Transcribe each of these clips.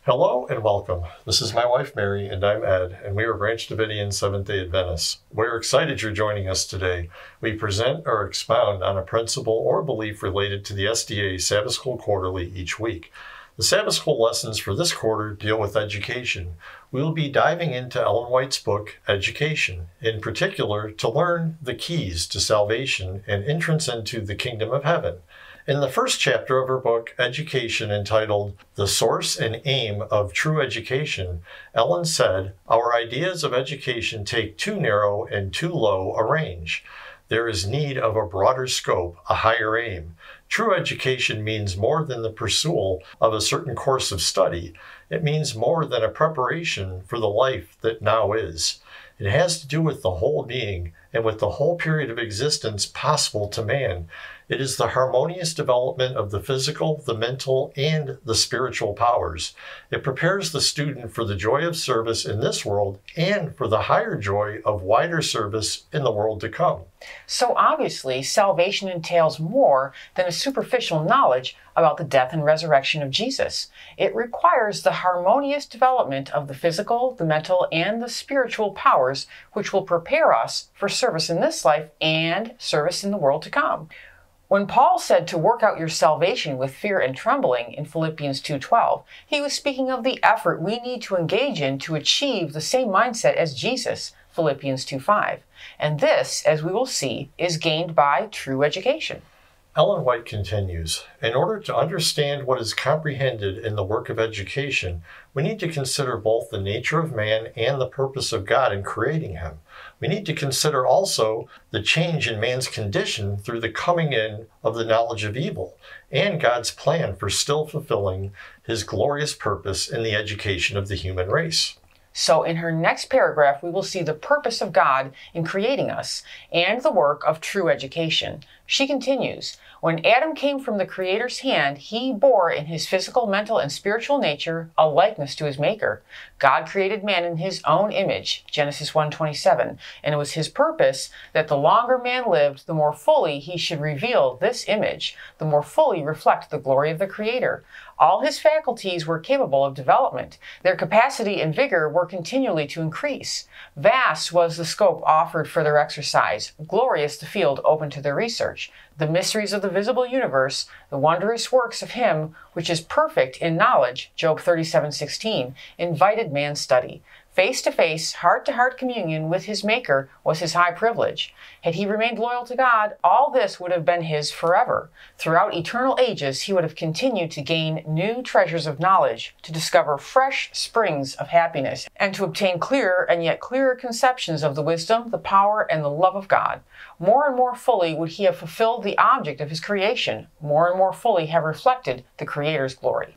Hello and welcome. This is my wife Mary and I'm Ed, and we are Branch Davidian Seventh-day Adventists. We're excited you're joining us today. We present or expound on a principle or belief related to the SDA Sabbath School Quarterly each week. The Sabbath School lessons for this quarter deal with education. We will be diving into Ellen White's book, Education, in particular to learn the keys to salvation and entrance into the kingdom of heaven. In the first chapter of her book, Education, entitled The Source and Aim of True Education, Ellen said, "Our ideas of education take too narrow and too low a range. There is need of a broader scope, a higher aim. True education means more than the pursuit of a certain course of study. It means more than a preparation for the life that now is. It has to do with the whole being and with the whole period of existence possible to man. It is the harmonious development of the physical, the mental, and the spiritual powers. It prepares the student for the joy of service in this world and for the higher joy of wider service in the world to come." So obviously, salvation entails more than a superficial knowledge about the death and resurrection of Jesus. It requires the harmonious development of the physical, the mental, and the spiritual powers, which will prepare us for service in this life and service in the world to come. When Paul said to work out your salvation with fear and trembling in Philippians 2:12, he was speaking of the effort we need to engage in to achieve the same mindset as Jesus, Philippians 2:5. And this, as we will see, is gained by true education. Ellen White continues, "In order to understand what is comprehended in the work of education, we need to consider both the nature of man and the purpose of God in creating him. We need to consider also the change in man's condition through the coming in of the knowledge of evil, and God's plan for still fulfilling his glorious purpose in the education of the human race." So in her next paragraph, we will see the purpose of God in creating us and the work of true education. She continues, "When Adam came from the Creator's hand, he bore in his physical, mental, and spiritual nature a likeness to his Maker. God created man in his own image, Genesis 1:27, and it was his purpose that the longer man lived, the more fully he should reveal this image, the more fully reflect the glory of the Creator. All his faculties were capable of development. Their capacity and vigor were continually to increase. Vast was the scope offered for their exercise, glorious the field open to their research. The mysteries of the visible universe, the wondrous works of him which is perfect in knowledge, Job 37:16, invited man's study. Face-to-face, heart-to-heart communion with his Maker was his high privilege. Had he remained loyal to God, all this would have been his forever. Throughout eternal ages, he would have continued to gain new treasures of knowledge, to discover fresh springs of happiness, and to obtain clearer and yet clearer conceptions of the wisdom, the power, and the love of God. More and more fully would he have fulfilled the object of his creation, more and more fully have reflected the Creator's glory."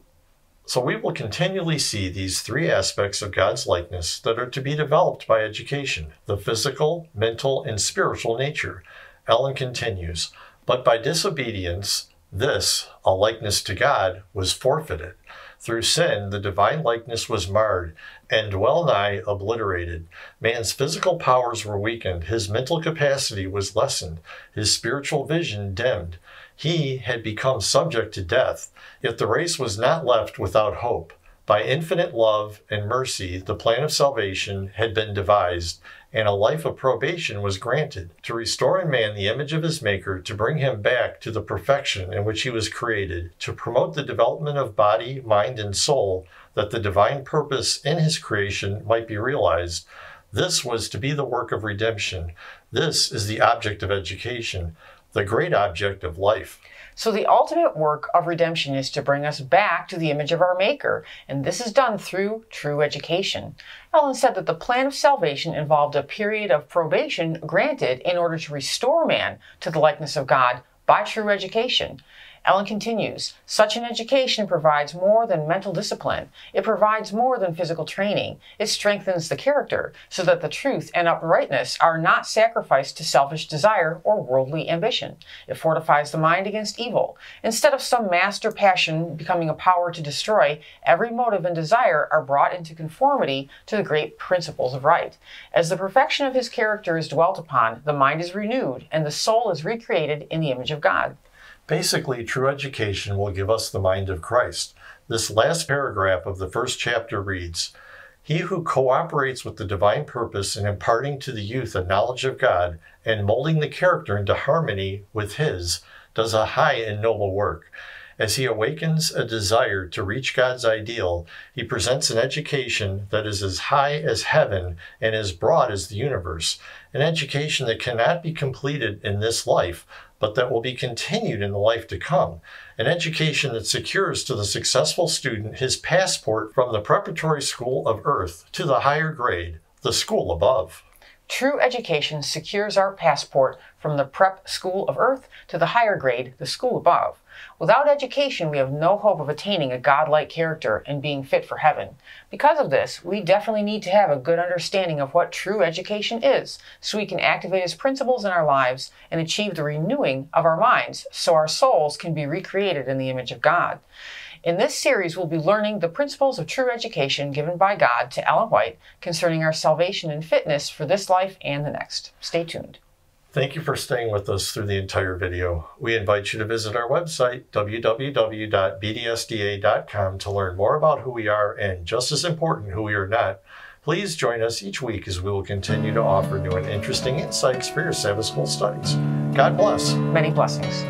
So we will continually see these three aspects of God's likeness that are to be developed by education: the physical, mental, and spiritual nature. Ellen continues, "But by disobedience, this, a likeness to God, was forfeited. Through sin, the divine likeness was marred and well nigh obliterated. Man's physical powers were weakened, his mental capacity was lessened, his spiritual vision dimmed. He had become subject to death, yet the race was not left without hope. By infinite love and mercy, the plan of salvation had been devised, and a life of probation was granted, to restore in man the image of his Maker, to bring him back to the perfection in which he was created, to promote the development of body, mind, and soul, that the divine purpose in his creation might be realized. This was to be the work of redemption. This is the object of education, the great object of life." So the ultimate work of redemption is to bring us back to the image of our Maker, and this is done through true education. Ellen said that the plan of salvation involved a period of probation granted in order to restore man to the likeness of God by true education. Ellen continues, "Such an education provides more than mental discipline. It provides more than physical training. It strengthens the character so that the truth and uprightness are not sacrificed to selfish desire or worldly ambition. It fortifies the mind against evil. Instead of some master passion becoming a power to destroy, every motive and desire are brought into conformity to the great principles of right. As the perfection of his character is dwelt upon, the mind is renewed and the soul is recreated in the image of God." Basically, true education will give us the mind of Christ. This last paragraph of the first chapter reads, "He who cooperates with the divine purpose in imparting to the youth a knowledge of God and molding the character into harmony with His does a high and noble work. As he awakens a desire to reach God's ideal, he presents an education that is as high as heaven and as broad as the universe, an education that cannot be completed in this life, but that will be continued in the life to come, an education that secures to the successful student his passport from the preparatory school of earth to the higher grade, the school above." True education secures our passport from the prep school of earth to the higher grade, the school above. Without education, we have no hope of attaining a godlike character and being fit for heaven. Because of this, we definitely need to have a good understanding of what true education is, so we can activate its principles in our lives and achieve the renewing of our minds, so our souls can be recreated in the image of God. In this series, we'll be learning the principles of true education given by God to Ellen White concerning our salvation and fitness for this life and the next. Stay tuned. Thank you for staying with us through the entire video. We invite you to visit our website, www.bdsda.com, to learn more about who we are and, just as important, who we are not. Please join us each week as we will continue to offer new and interesting insights for your Sabbath School studies. God bless. Many blessings.